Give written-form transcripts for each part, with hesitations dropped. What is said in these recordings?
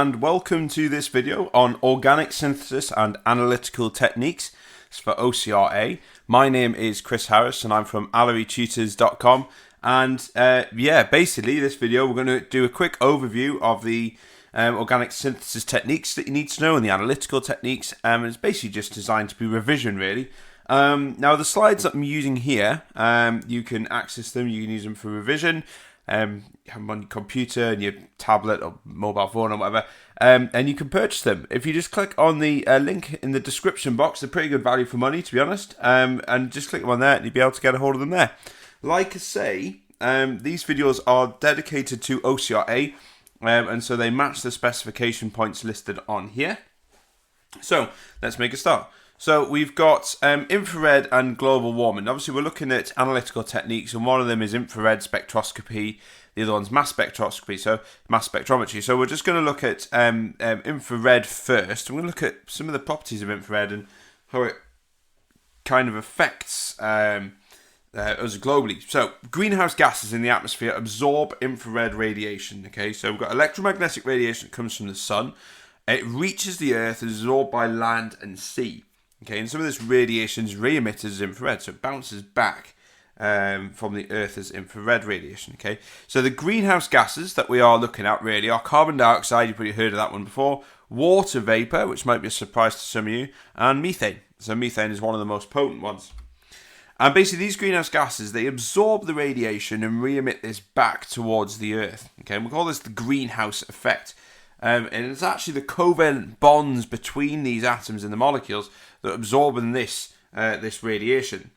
and welcome to this video on organic synthesis and analytical techniques for OCRA. My name is Chris Harris and I'm from AleryTutors.com, and basically this video we're going to do a quick overview of the organic synthesis techniques that you need to know and the analytical techniques, and it's basically just designed to be revision really. Now the slides that I'm using here, you can access them, you can use them for revision. You have them on your computer and your tablet or mobile phone or whatever, and you can purchase them. If you just click on the link in the description box, they're pretty good value for money, to be honest, and just click on there and you'll be able to get a hold of them there. Like I say, these videos are dedicated to OCRA, and so they match the specification points listed on here. So let's make a start. So we've got infrared and global warming. Obviously, we're looking at analytical techniques, and one of them is infrared spectroscopy. The other one's mass spectroscopy, so mass spectrometry. So we're just going to look at infrared first. We're going to look at some of the properties of infrared and how it kind of affects us globally. So greenhouse gases in the atmosphere absorb infrared radiation. Okay, so we've got electromagnetic radiation that comes from the sun. It reaches the earth and is absorbed by land and sea. Okay, and some of this radiation is re-emitted as infrared, so it bounces back from the Earth as infrared radiation. Okay, so the greenhouse gases that we are looking at really are carbon dioxide, you've probably heard of that one before, water vapor, which might be a surprise to some of you, and methane. So methane is one of the most potent ones. And basically these greenhouse gases, they absorb the radiation and re-emit this back towards the Earth. Okay, and we call this the greenhouse effect. And it's actually the covalent bonds between these atoms in the molecules that absorb this radiation.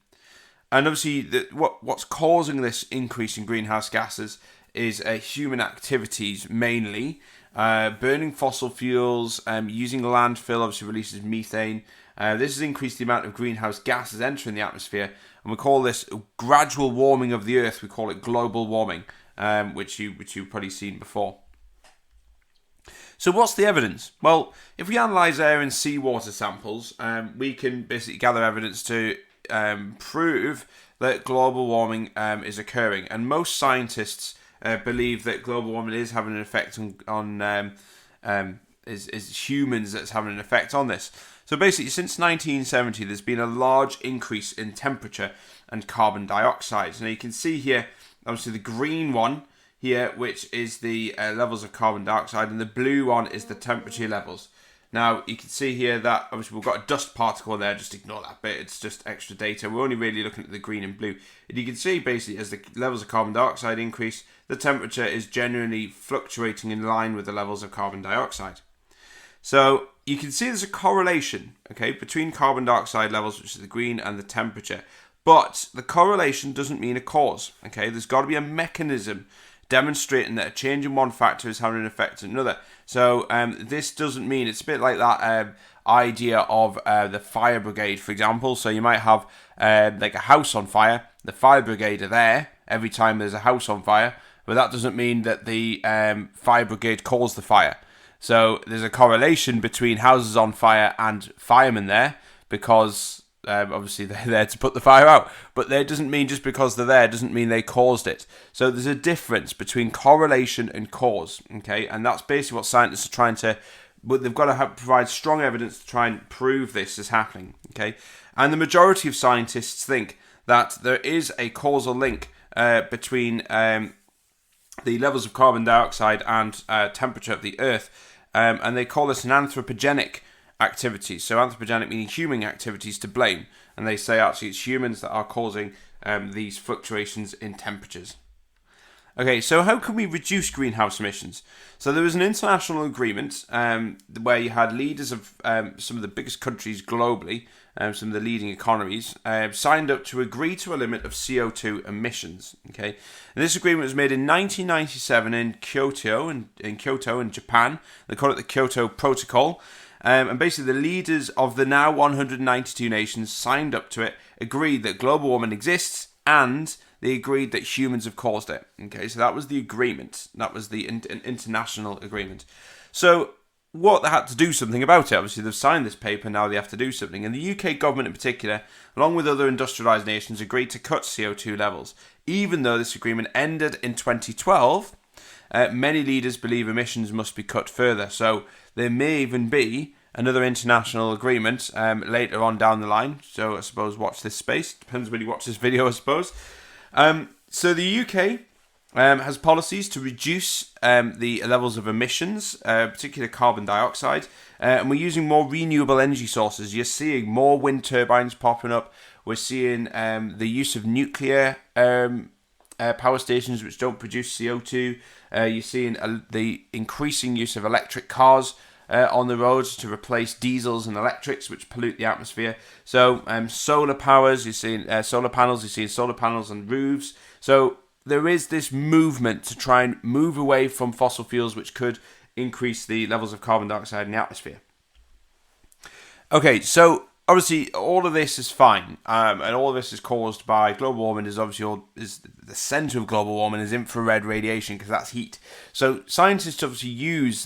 And obviously, what's causing this increase in greenhouse gases is human activities mainly. Burning fossil fuels, using landfill obviously releases methane. This has increased the amount of greenhouse gases entering the atmosphere, and we call this gradual warming of the Earth. We call it global warming, which you've probably seen before. So what's the evidence? Well, if we analyse air and seawater samples, we can basically gather evidence to prove that global warming is occurring. And most scientists believe that global warming is having an effect on is humans that's having an effect on this. So basically, since 1970, there's been a large increase in temperature and carbon dioxide. Now you can see here, obviously the green one here, which is the levels of carbon dioxide, and the blue one is the temperature levels. Now you can see here that obviously we've got a dust particle there, just ignore that bit, it's just extra data. We're only really looking at the green and blue. And you can see basically as the levels of carbon dioxide increase, the temperature is generally fluctuating in line with the levels of carbon dioxide. So you can see there's a correlation, okay, between carbon dioxide levels, which is the green, and the temperature. But the correlation doesn't mean a cause, okay? There's got to be a mechanism demonstrating that a change in one factor is having an effect on another. So this doesn't mean, it's a bit like that idea of the fire brigade, for example. So you might have like a house on fire, the fire brigade are there every time there's a house on fire, but that doesn't mean that the fire brigade caused the fire. So there's a correlation between houses on fire and firemen there, because obviously they're there to put the fire out, but that doesn't mean just because they're there doesn't mean they caused it. So there's a difference between correlation and cause, okay, and that's basically what scientists are trying to, but they've got to provide strong evidence to try and prove this is happening, okay. And the majority of scientists think that there is a causal link between the levels of carbon dioxide and temperature of the Earth, and they call this an anthropogenic activities. So anthropogenic meaning human activities to blame, and they say actually it's humans that are causing these fluctuations in temperatures. Okay, so how can we reduce greenhouse emissions? So there was an international agreement where you had leaders of some of the biggest countries globally, some of the leading economies, signed up to agree to a limit of CO2 emissions. Okay, and this agreement was made in 1997 in Kyoto, in Japan. They call it the Kyoto Protocol. And basically the leaders of the now 192 nations signed up to it, agreed that global warming exists, and they agreed that humans have caused it. Okay, so that was the agreement. That was the international agreement. So what, they had to do something about it. Obviously they've signed this paper, now they have to do something. And the UK government in particular, along with other industrialised nations, agreed to cut CO2 levels, even though this agreement ended in 2012. Many leaders believe emissions must be cut further, so there may even be another international agreement later on down the line. So I suppose watch this space. Depends when you watch this video, I suppose. So the UK has policies to reduce the levels of emissions, particularly carbon dioxide, and we're using more renewable energy sources. You're seeing more wind turbines popping up. We're seeing the use of nuclear power stations which don't produce CO2. You're seeing the increasing use of electric cars on the roads to replace diesels and electrics which pollute the atmosphere. So solar powers, you're seeing solar panels, you're seeing solar panels on roofs. So there is this movement to try and move away from fossil fuels which could increase the levels of carbon dioxide in the atmosphere. Okay, so obviously all of this is fine, and all of this is caused by global warming. Is obviously is the center of global warming is infrared radiation, because that's heat. So scientists obviously use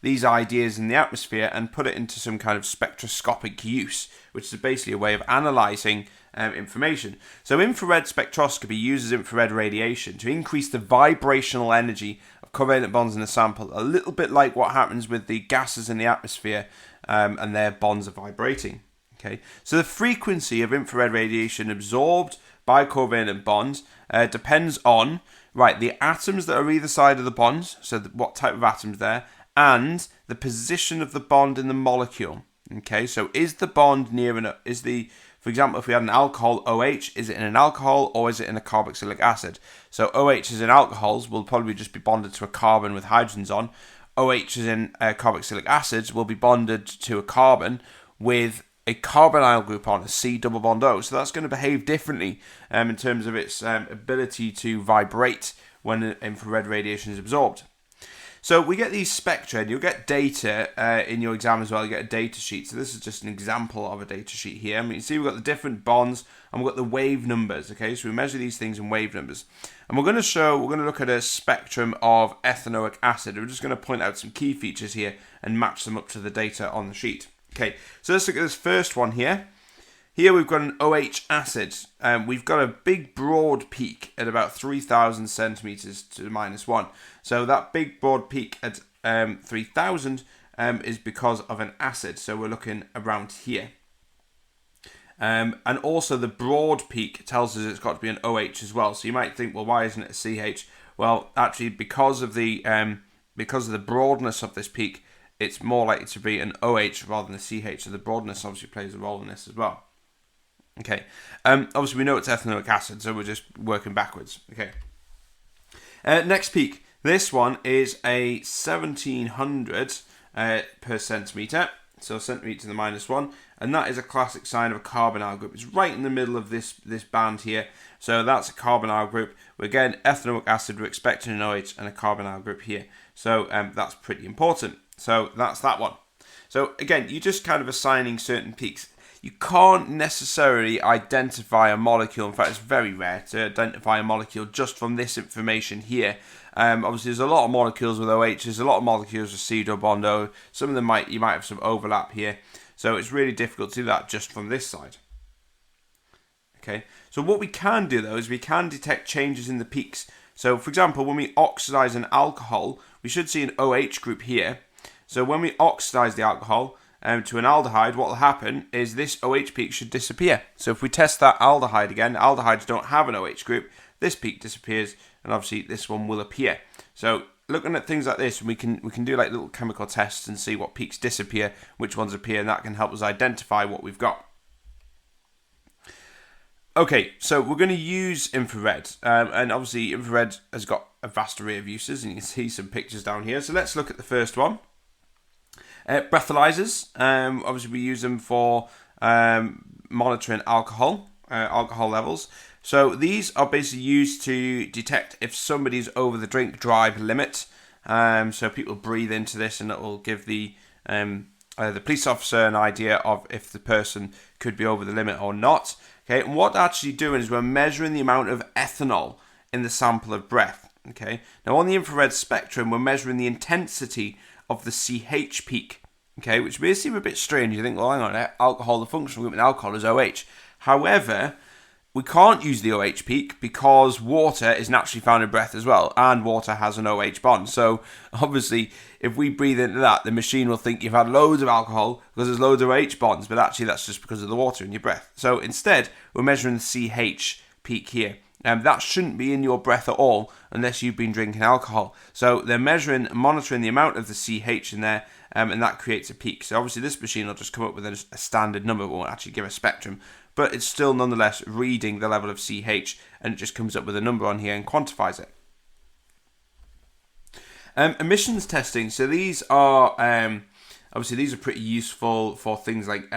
these ideas in the atmosphere and put it into some kind of spectroscopic use, which is basically a way of analysing information. So infrared spectroscopy uses infrared radiation to increase the vibrational energy of covalent bonds in a sample, a little bit like what happens with the gases in the atmosphere, and their bonds are vibrating. Okay, so the frequency of infrared radiation absorbed by covalent bonds depends on the atoms that are either side of the bonds, so what type of atoms there, and the position of the bond in the molecule. Okay, so is the bond near for example, if we had an alcohol OH, is it in an alcohol or is it in a carboxylic acid? So OH is in alcohols, will probably just be bonded to a carbon with hydrogens on. OH is in carboxylic acids, will be bonded to a carbon with a carbonyl group on, a C double bond O. So that's going to behave differently in terms of its ability to vibrate when infrared radiation is absorbed. So we get these spectra, and you'll get data in your exam as well. You get a data sheet. So this is just an example of a data sheet here. I mean, you see we've got the different bonds, and we've got the wave numbers. Okay, so we measure these things in wave numbers, and we're going to look at a spectrum of ethanoic acid. We're just going to point out some key features here and match them up to the data on the sheet. Okay, so let's look at this first one here. Here we've got an OH acid. We've got a big broad peak at about 3,000 centimeters to the -1. So that big broad peak at 3,000 is because of an acid. So we're looking around here. And also the broad peak tells us it's got to be an OH as well. So you might think, well, why isn't it a CH? Well, actually, because of the broadness of this peak, it's more likely to be an OH rather than a CH. So the broadness obviously plays a role in this as well. Okay, obviously we know it's ethanoic acid, so we're just working backwards. Okay, next peak. This one is a 1700 per centimetre, so centimetre to the -1, and that is a classic sign of a carbonyl group. It's right in the middle of this band here, so that's a carbonyl group. Again, ethanoic acid, we're expecting an OH and a carbonyl group here, so that's pretty important. So that's that one. So again, you're just kind of assigning certain peaks. You can't necessarily identify a molecule. In fact, it's very rare to identify a molecule just from this information here. Obviously, there's a lot of molecules with OH. There's a lot of molecules with C double bond O. Some of them you might have some overlap here. So it's really difficult to do that just from this side. Okay. So what we can do though is we can detect changes in the peaks. So for example, when we oxidize an alcohol, we should see an OH group here. So when we oxidize the alcohol to an aldehyde, what will happen is this OH peak should disappear. So if we test that aldehyde again, aldehydes don't have an OH group, this peak disappears, and obviously this one will appear. So looking at things like this, we can do like little chemical tests and see what peaks disappear, which ones appear, and that can help us identify what we've got. Okay, so we're going to use infrared, and obviously infrared has got a vast array of uses, and you can see some pictures down here. So let's look at the first one. Breathalyzers, obviously we use them for monitoring alcohol levels. So these are basically used to detect if somebody's over the drink drive limit. So people breathe into this, and it will give the police officer an idea of if the person could be over the limit or not. Okay, and what they're actually doing is we're measuring the amount of ethanol in the sample of breath. Okay, now on the infrared spectrum, we're measuring the intensity of the CH peak, okay, which may seem a bit strange. You think, well, hang on, alcohol, the functional group in alcohol is OH. However, we can't use the OH peak because water is naturally found in breath as well, and water has an OH bond. So obviously, if we breathe into that, the machine will think you've had loads of alcohol because there's loads of OH bonds, but actually that's just because of the water in your breath. So instead, we're measuring the CH peak here. That shouldn't be in your breath at all unless you've been drinking alcohol. So they're monitoring the amount of the CH in there, and that creates a peak. So obviously this machine will just come up with a standard number, it won't actually give a spectrum, but it's still nonetheless reading the level of CH, and it just comes up with a number on here and quantifies it. Emissions testing. So these are obviously these are pretty useful for things like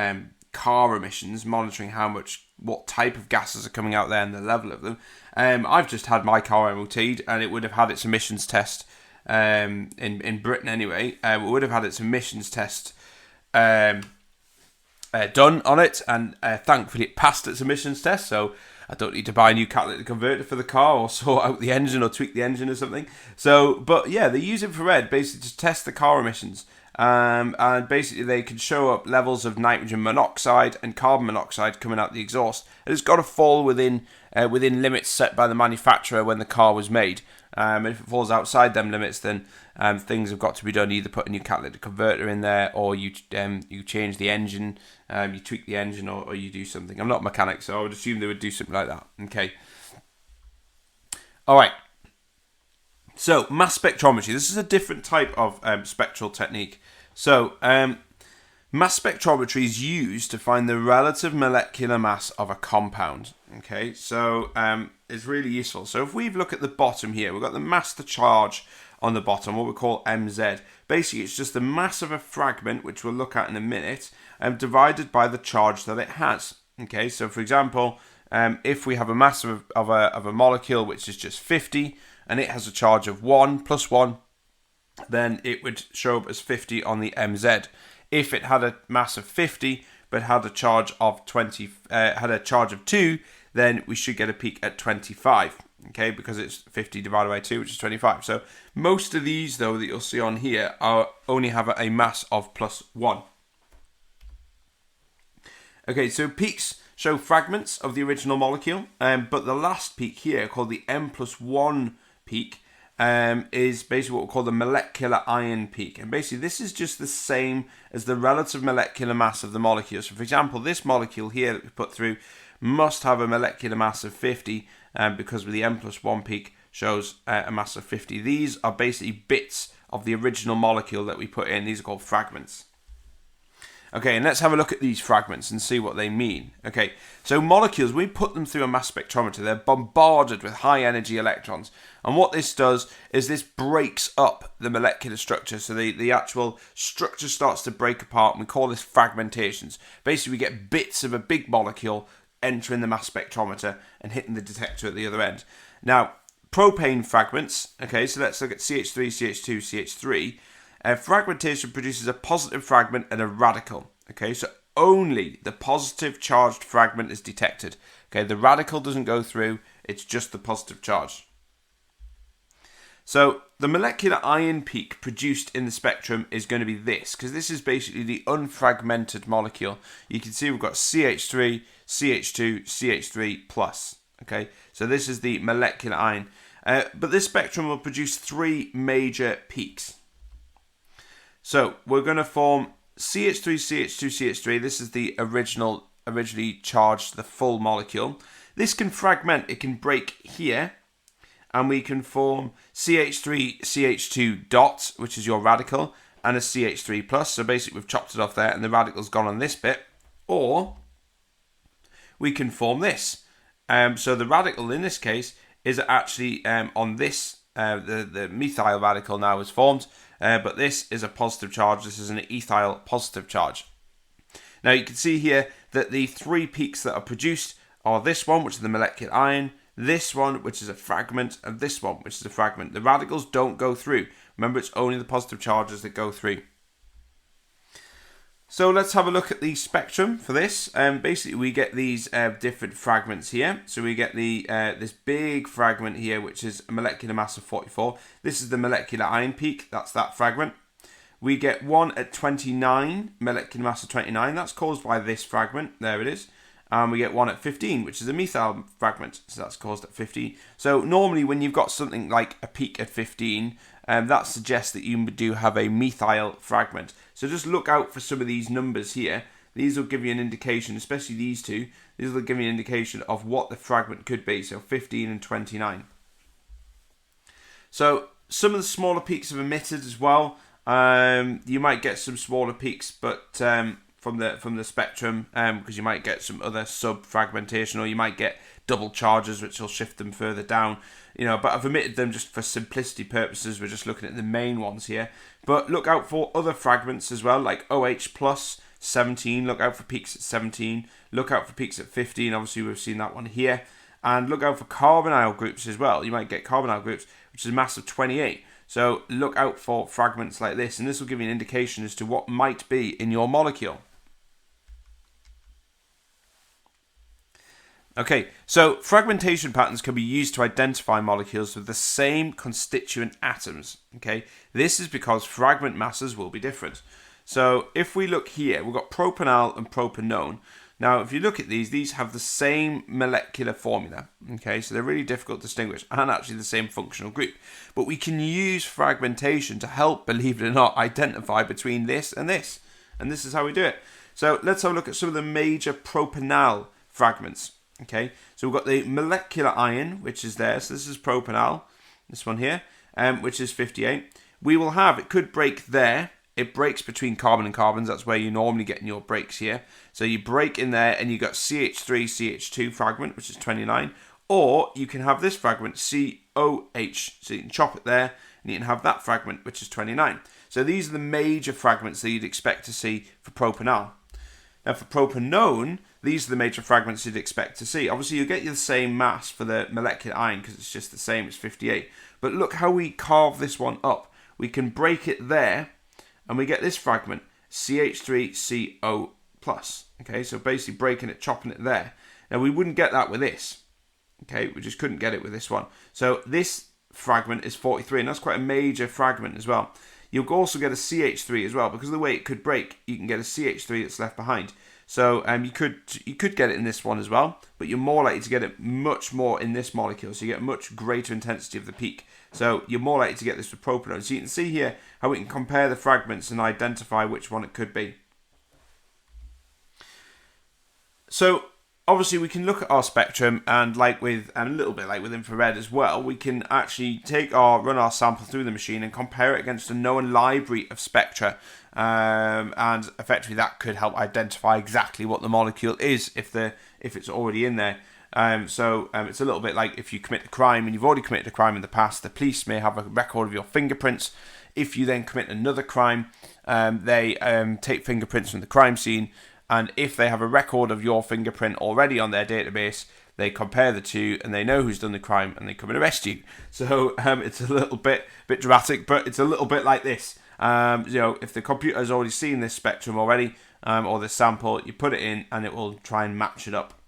car emissions, monitoring what type of gases are coming out there and the level of them. I've just had my car MOT'd, and it would have had its emissions test in Britain anyway. It would have had its emissions test done on it, and thankfully it passed its emissions test, so I don't need to buy a new catalytic converter for the car or sort out the engine or tweak the engine or something. So, but yeah, they use infrared basically to test the car emissions, and basically they can show up levels of nitrogen monoxide and carbon monoxide coming out the exhaust, and it's got to fall within limits set by the manufacturer when the car was made. And if it falls outside them limits, then things have got to be done. Either put a new catalytic converter in there, or you change the engine, you tweak the engine, or you do something. I'm not a mechanic, so I would assume they would do something like that. Okay. All right. So mass spectrometry. This is a different type of spectral technique. So mass spectrometry is used to find the relative molecular mass of a compound. Okay, so it's really useful. So if we look at the bottom here, we've got the mass to charge on the bottom, what we call MZ. Basically, it's just the mass of a fragment, which we'll look at in a minute, divided by the charge that it has. Okay, so for example, if we have a mass of a molecule which is just 50, and it has a charge of 1 plus 1, then it would show up as 50 on the MZ. If it had a mass of 50 but had a charge of 2, then we should get a peak at 25. Okay, because it's 50 divided by 2, which is 25. So most of these, though, that you'll see on here only have a mass of plus 1. Okay, so peaks show fragments of the original molecule, but the last peak here, called the M plus 1 peak, is basically what we call the molecular ion peak. And basically this is just the same as the relative molecular mass of the molecule. So for example, this molecule here that we put through must have a molecular mass of 50, because with the M plus 1 peak shows a mass of 50. These are basically bits of the original molecule that we put in. These are called fragments. Okay, and let's have a look at these fragments and see what they mean. Okay, so molecules, we put them through a mass spectrometer. They're bombarded with high energy electrons. And what this does is this breaks up the molecular structure. So the actual structure starts to break apart, and we call this fragmentations. Basically, we get bits of a big molecule entering the mass spectrometer and hitting the detector at the other end. Now, propane fragments, okay, so let's look at CH3, CH2, CH3. Fragmentation produces a positive fragment and a radical. Okay, so only the positive charged fragment is detected. Okay, the radical doesn't go through, it's just the positive charge. So the molecular ion peak produced in the spectrum is going to be this, because this is basically the unfragmented molecule. You can see we've got CH3, CH2, CH3 plus. Okay, so this is the molecular ion. But this spectrum will produce 3 major peaks. So we're going to form CH3, CH2, CH3. This is the originally charged, the full molecule. This can fragment, it can break here, and we can form CH3, CH2 dot, which is your radical, and a CH3 plus. So basically we've chopped it off there and the radical's gone on this bit. Or we can form this. So the radical in this case is actually on this, the methyl radical now is formed. But this is a positive charge. This is an ethyl positive charge. Now you can see here that the 3 peaks that are produced are this one, which is the molecular ion, this one, which is a fragment, and this one, which is a fragment. The radicals don't go through. Remember, it's only the positive charges that go through. So let's have a look at the spectrum for this. Basically, we get these different fragments here. So we get the this big fragment here, which is a molecular mass of 44. This is the molecular ion peak. That's that fragment. We get one at 29, molecular mass of 29. That's caused by this fragment. There it is. and we get one at 15, which is a methyl fragment. So that's caused at 15. So normally when you've got something like a peak at 15, that suggests that you do have a methyl fragment. So just look out for some of these numbers here. These will give you an indication, especially these two. These will give you an indication of what the fragment could be. So 15 and 29. So some of the smaller peaks have emitted as well. You might get some smaller peaks, but from the spectrum, because you might get some other sub-fragmentation, or you might get double charges, which will shift them further down. But I've omitted them just for simplicity purposes. We're just looking at the main ones here. But look out for other fragments as well, like OH plus 17. Look out for peaks at 17. Look out for peaks at 15. Obviously, we've seen that one here. And look out for carbonyl groups as well. You might get carbonyl groups, which is a mass of 28. So look out for fragments like this, and this will give you an indication as to what might be in your molecule. Okay, so fragmentation patterns can be used to identify molecules with the same constituent atoms. Okay, this is because fragment masses will be different. So if we look here, we've got propanol and propanone. Now, if you look at these have the same molecular formula. Okay, so they're really difficult to distinguish, and actually the same functional group. But we can use fragmentation to help, believe it or not, identify between this and this. And this is how we do it. So let's have a look at some of the major propanol fragments. Okay, so we've got the molecular ion, which is there. So this is propanol, this one here, which is 58. We will have, it could break there. It breaks between carbon and carbons. That's where you normally get in your breaks here. So you break in there and you got CH3, CH2 fragment, which is 29. Or you can have this fragment, COH. So you can chop it there and you can have that fragment, which is 29. So these are the major fragments that you'd expect to see for propanol. Now for propanone, these are the major fragments you'd expect to see. Obviously you get the same mass for the molecular ion because it's just the same, it's 58. But look how we carve this one up. We can break it there and we get this fragment, CH3CO+. Okay, so basically breaking it, chopping it there. Now we wouldn't get that with this. Okay, we just couldn't get it with this one. So this fragment is 43, and that's quite a major fragment as well. You'll also get a CH3 as well, because of the way it could break, you can get a CH3 that's left behind. So you could get it in this one as well, but you're more likely to get it much more in this molecule, so you get much greater intensity of the peak. So you're more likely to get this with propanone. So you can see here how we can compare the fragments and identify which one it could be. So obviously we can look at our spectrum, and a little bit like with infrared as well, we can actually run our sample through the machine and compare it against a known library of spectra, and effectively that could help identify exactly what the molecule is if it's already in there. It's a little bit like if you commit a crime and you've already committed a crime in the past, the police may have a record of your fingerprints. If you then commit another crime, they take fingerprints from the crime scene. And if they have a record of your fingerprint already on their database, they compare the two and they know who's done the crime and they come and arrest you. So it's a little bit dramatic, but it's a little bit like this. If the computer has already seen this spectrum already, or this sample, you put it in and it will try and match it up.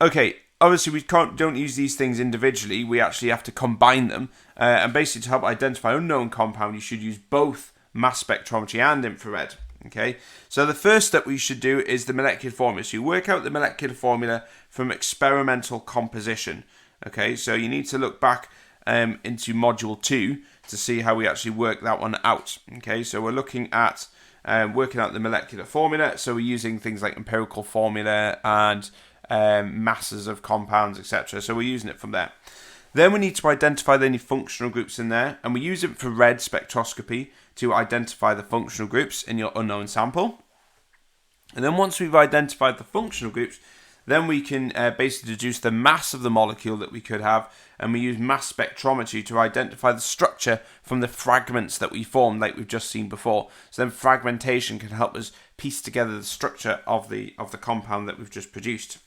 Okay, obviously we don't use these things individually. We actually have to combine them. And basically to help identify unknown compound, you should use both mass spectrometry and infrared. Okay, so the first step we should do is the molecular formula. So you work out the molecular formula from experimental composition. Okay, so you need to look back into module 2 to see how we actually work that one out. Okay, so we're looking at working out the molecular formula. So we're using things like empirical formula and masses of compounds, etc. So we're using it from there. Then we need to identify any functional groups in there, and we use it for red spectroscopy to identify the functional groups in your unknown sample. And then once we've identified the functional groups, then we can basically deduce the mass of the molecule that we could have, and we use mass spectrometry to identify the structure from the fragments that we formed, like we've just seen before. So then fragmentation can help us piece together the structure of the compound that we've just produced.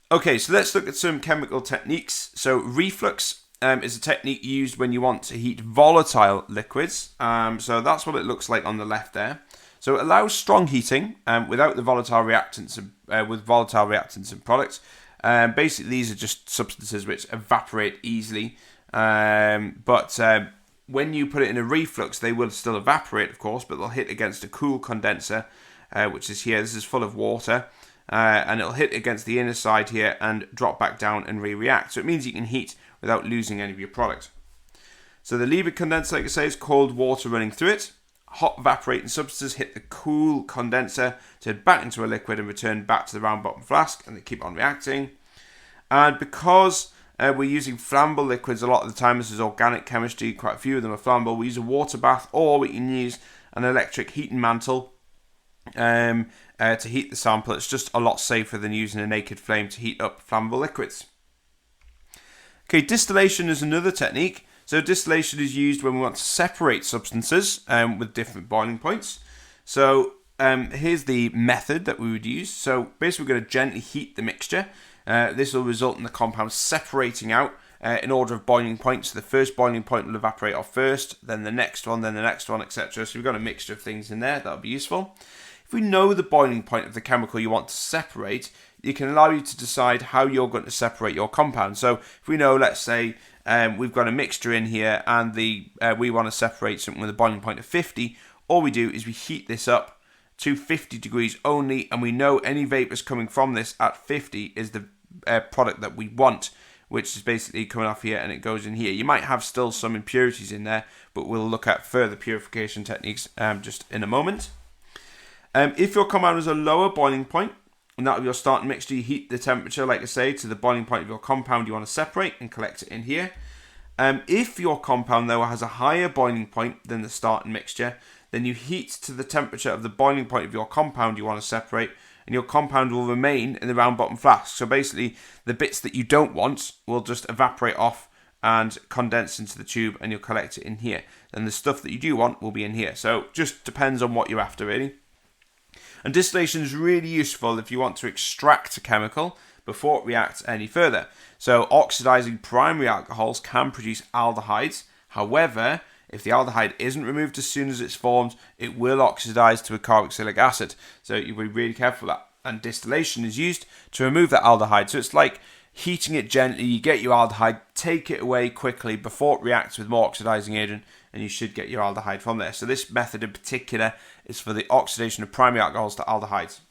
Okay, so let's look at some chemical techniques. So reflux is a technique used when you want to heat volatile liquids. So that's what it looks like on the left there. So it allows strong heating without the volatile reactants with volatile reactants and products. Basically, these are just substances which evaporate easily. But when you put it in a reflux, they will still evaporate, of course, but they'll hit against a cool condenser. which is here. This is full of water, and it'll hit against the inner side here and drop back down and re-react. So it means you can heat without losing any of your product. So the Liebig condenser, like I say, is cold water running through it. Hot evaporating substances hit the cool condenser, turn back into a liquid and return back to the round bottom flask, and they keep on reacting. And because we're using flammable liquids a lot of the time, this is organic chemistry, quite a few of them are flammable, we use a water bath, or we can use an electric heating mantle to heat the sample. It's just a lot safer than using a naked flame to heat up flammable liquids. Okay, distillation is another technique. So distillation is used when we want to separate substances with different boiling points. So here's the method that we would use. So basically we're going to gently heat the mixture. This will result in the compound separating out in order of boiling points. So the first boiling point will evaporate off first, then the next one, etc. So we've got a mixture of things in there. That'll be useful. If we know the boiling point of the chemical you want to separate, it can allow you to decide how you're going to separate your compound. So if we know, let's say, we've got a mixture in here and we want to separate something with a boiling point of 50, all we do is we heat this up to 50 degrees only, and we know any vapors coming from this at 50 is the product that we want, which is basically coming off here and it goes in here. You might have still some impurities in there, but we'll look at further purification techniques just in a moment. If your compound has a lower boiling point, and that of your starting mixture, you heat the temperature, like I say, to the boiling point of your compound you want to separate and collect it in here. If your compound, though, has a higher boiling point than the starting mixture, then you heat to the temperature of the boiling point of your compound you want to separate, and your compound will remain in the round bottom flask. So basically, the bits that you don't want will just evaporate off and condense into the tube, and you'll collect it in here. And the stuff that you do want will be in here. So just depends on what you're after, really. And distillation is really useful if you want to extract a chemical before it reacts any further. So oxidizing primary alcohols can produce aldehydes. However, if the aldehyde isn't removed as soon as it's formed, it will oxidize to a carboxylic acid. So you'll be really careful with that. And distillation is used to remove that aldehyde. So it's like heating it gently, you get your aldehyde, take it away quickly before it reacts with more oxidizing agent, and you should get your aldehyde from there. So this method in particular is for the oxidation of primary alcohols to aldehydes.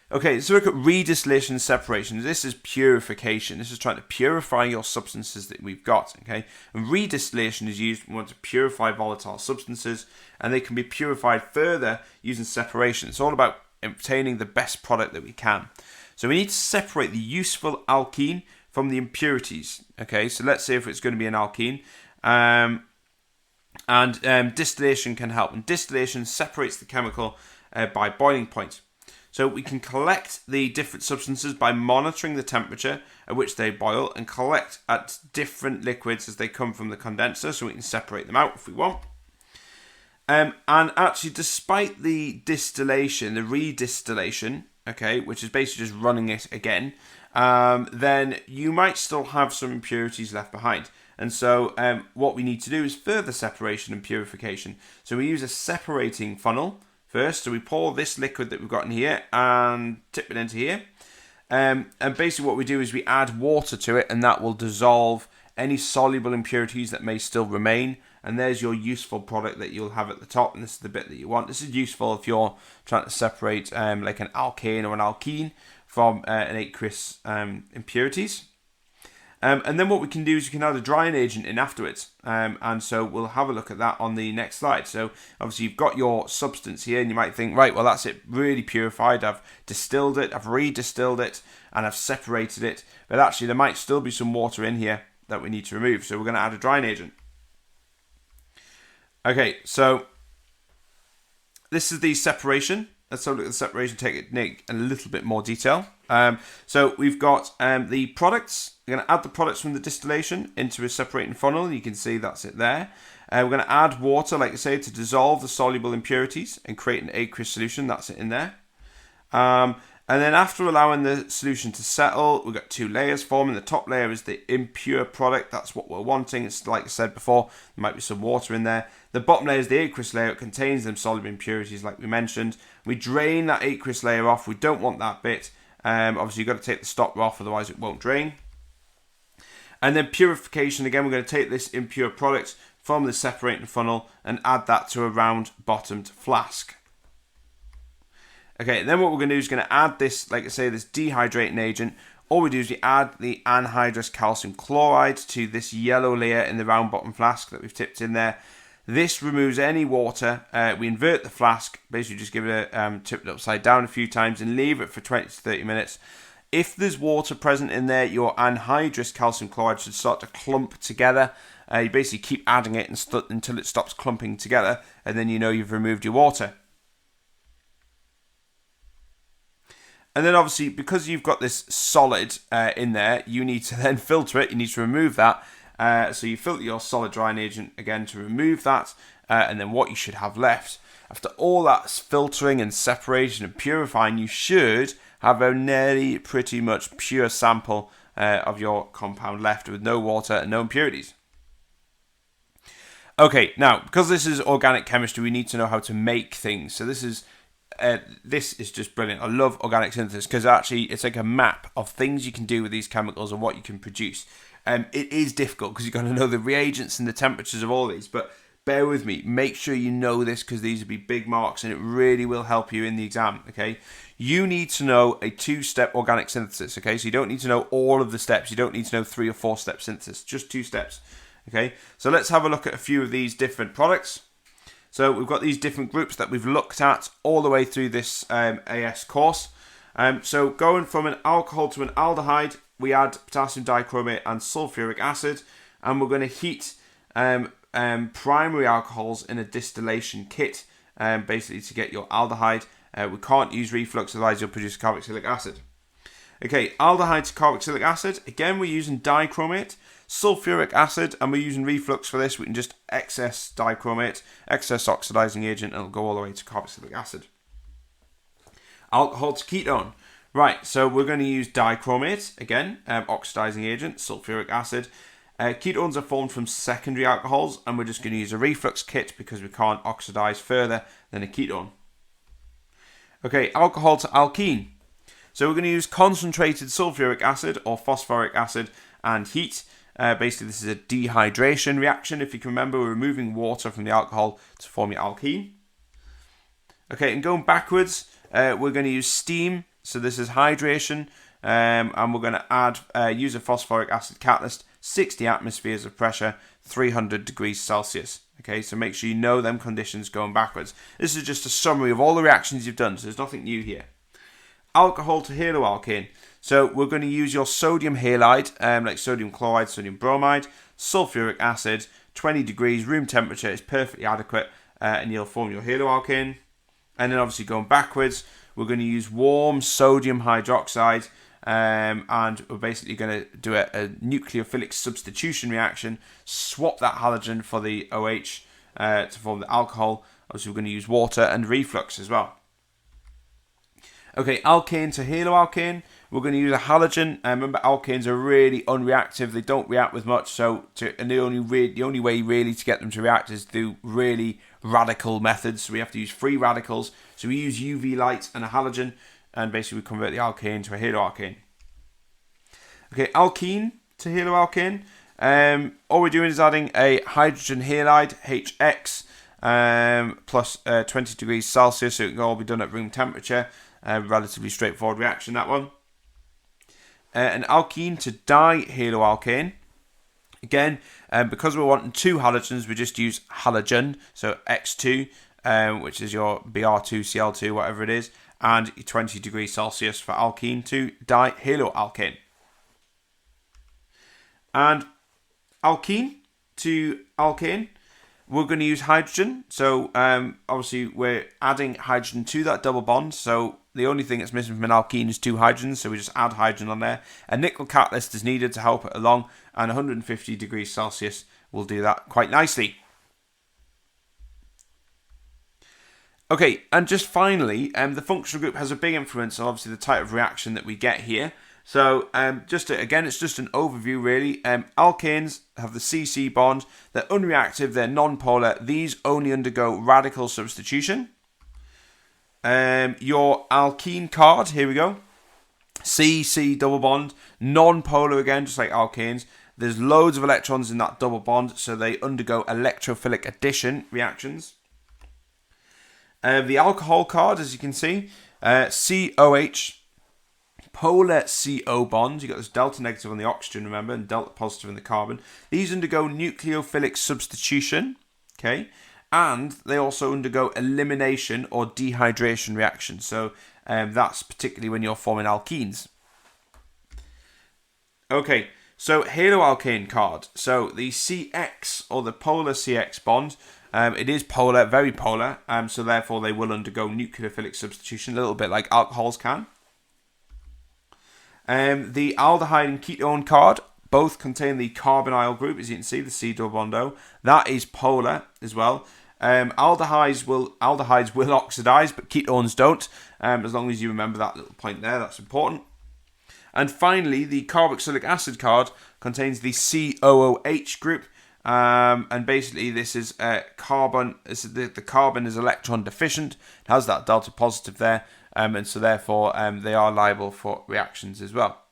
Okay, so look at redistillation and separation. This is purification. This is trying to purify your substances that we've got, okay? And redistillation is used when we want to purify volatile substances, and they can be purified further using separation. It's all about obtaining the best product that we can. So we need to separate the useful alkene from the impurities, okay? So let's say if it's going to be an alkene, distillation can help. And distillation separates the chemical by boiling point. So we can collect the different substances by monitoring the temperature at which they boil, and collect at different liquids as they come from the condenser, so we can separate them out if we want. And actually, despite the distillation, the redistillation, okay, which is basically just running it again, then you might still have some impurities left behind. And so what we need to do is further separation and purification. So we use a separating funnel first. So we pour this liquid that we've got in here and tip it into here. And basically what we do is we add water to it, and that will dissolve any soluble impurities that may still remain. And there's your useful product that you'll have at the top, and this is the bit that you want. This is useful if you're trying to separate like an alkane or an alkene from an aqueous impurities. And then what we can do is you can add a drying agent in afterwards. And so we'll have a look at that on the next slide. So obviously you've got your substance here, and you might think, right, well, that's it, really purified. I've distilled it, I've redistilled it, and I've separated it. But actually there might still be some water in here that we need to remove. So we're going to add a drying agent. Okay, so this is the separation. Let's have a look at the separation technique in a little bit more detail. So we've got the products. We're going to add the products from the distillation into a separating funnel. You can see that's it there. We're going to add water, like I say, to dissolve the soluble impurities and create an aqueous solution. That's it in there. And then after allowing the solution to settle, we've got two layers forming. The top layer is the impure product. That's what we're wanting. It's like I said before, there might be some water in there. The bottom layer is the aqueous layer. It contains them soluble impurities like we mentioned. We drain that aqueous layer off. We don't want that bit. Obviously, you've got to take the stopper off, otherwise it won't drain. And then purification. Again, we're going to take this impure product from the separating funnel and add that to a round bottomed flask. Okay, then what we're going to do is going to add this, like I say, this dehydrating agent. All we do is we add the anhydrous calcium chloride to this yellow layer in the round bottom flask that we've tipped in there. This removes any water. We invert the flask, basically just give it a tip it upside down a few times and leave it for 20 to 30 minutes. If there's water present in there, your anhydrous calcium chloride should start to clump together. You basically keep adding it until it stops clumping together, and then you know you've removed your water. And then obviously, because you've got this solid in there, you need to then filter it. You need to remove that. So you filter your solid drying agent again to remove that. And then what you should have left, after all that filtering and separation and purifying, you should have a nearly pretty much pure sample of your compound left with no water and no impurities. Okay, now, because this is organic chemistry, we need to know how to make things. So this is just brilliant. I love organic synthesis because actually it's like a map of things you can do with these chemicals and what you can produce. It is difficult because you've got to know the reagents and the temperatures of all these, but bear with me. Make sure you know this because these will be big marks and it really will help you in the exam, okay? You need to know a 2-step organic synthesis, okay? So you don't need to know all of the steps. You don't need to know 3 or 4-step synthesis, just 2 steps, okay? So let's have a look at a few of these different products. So we've got these different groups that we've looked at all the way through this AS course. So going from an alcohol to an aldehyde, we add potassium dichromate and sulfuric acid, and we're going to heat primary alcohols in a distillation kit, basically to get your aldehyde. We can't use reflux, otherwise you'll produce carboxylic acid. Okay, aldehyde to carboxylic acid, again we're using dichromate, sulfuric acid, and we're using reflux for this. We can just excess dichromate, excess oxidizing agent, and it'll go all the way to carboxylic acid. Alcohol to ketone. Right, so we're going to use dichromate, again, oxidizing agent, sulfuric acid. Ketones are formed from secondary alcohols, and we're just going to use a reflux kit because we can't oxidize further than a ketone. Okay, alcohol to alkene. So we're going to use concentrated sulfuric acid or phosphoric acid and heat. Basically, this is a dehydration reaction. If you can remember, we're removing water from the alcohol to form your alkene. Okay, and going backwards, we're going to use steam. So this is hydration, and we're going to add use a phosphoric acid catalyst, 60 atmospheres of pressure, 300 degrees Celsius. Okay, so make sure you know them conditions going backwards. This is just a summary of all the reactions you've done, so there's nothing new here. Alcohol to haloalkane. So we're going to use your sodium halide, like sodium chloride, sodium bromide, sulfuric acid, 20 degrees, room temperature is perfectly adequate, and you'll form your haloalkane. And then obviously going backwards, we're going to use warm sodium hydroxide, and we're basically going to do a nucleophilic substitution reaction, swap that halogen for the OH to form the alcohol. Obviously we're going to use water and reflux as well. Okay, alkane to haloalkane. We're going to use a halogen. Remember, alkanes are really unreactive. They don't react with much. And the only way really to get them to react is through really radical methods. So we have to use free radicals. So we use UV light and a halogen, and basically we convert the alkane to a haloalkane. Okay, alkene to haloalkane. All we're doing is adding a hydrogen halide, HX, plus 20 degrees Celsius. So it can all be done at room temperature. Relatively straightforward reaction, that one. An alkene to dihaloalkane. Again, because we're wanting 2 halogens, we just use halogen, so X2, which is your Br2Cl2, whatever it is, and 20 degrees Celsius for alkene to dihaloalkane. And alkene to alkane, we're going to use hydrogen. So obviously we're adding hydrogen to that double bond. So the only thing that's missing from an alkene is 2 hydrogens. So we just add hydrogen on there. A nickel catalyst is needed to help it along. And 150 degrees Celsius will do that quite nicely. Okay, and just finally, the functional group has a big influence on obviously the type of reaction that we get here. So again, it's just an overview really. Alkanes have the CC bond. They're unreactive, they're non-polar. These only undergo radical substitution. Your alkene card, here we go. CC double bond, non-polar again, just like alkanes. There's loads of electrons in that double bond, so they undergo electrophilic addition reactions. The alcohol card, as you can see, COH, polar CO bonds. You've got this delta negative on the oxygen, remember, and delta positive in the carbon. These undergo nucleophilic substitution, okay? And they also undergo elimination or dehydration reaction. So that's particularly when you're forming alkenes. Okay, so haloalkane card. So the CX, or the polar CX bond, it is polar, very polar, so therefore they will undergo nucleophilic substitution, a little bit like alcohols can. The aldehyde and ketone card both contain the carbonyl group, as you can see, the C double bond O. That is polar as well. Aldehydes will oxidize, but ketones don't. As long as you remember that little point there, that's important. And finally, the carboxylic acid card contains the COOH group. And basically, this is carbon. The carbon is electron deficient. It has that delta positive there, and so therefore they are liable for reactions as well.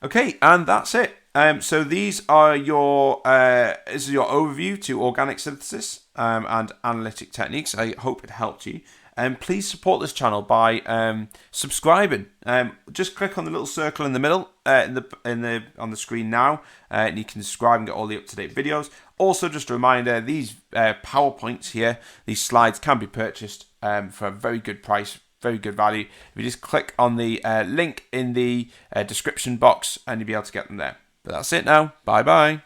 Okay, and that's it. So these are this is your overview to organic synthesis and analytic techniques. I hope it helped you. Please support this channel by subscribing. Just click on the little circle in the middle on the screen now, and you can subscribe and get all the up-to-date videos. Also, just a reminder, these PowerPoints here, these slides can be purchased for a very good price, very good value. If you just click on the link in the description box, and you'll be able to get them there. But that's it now. Bye bye.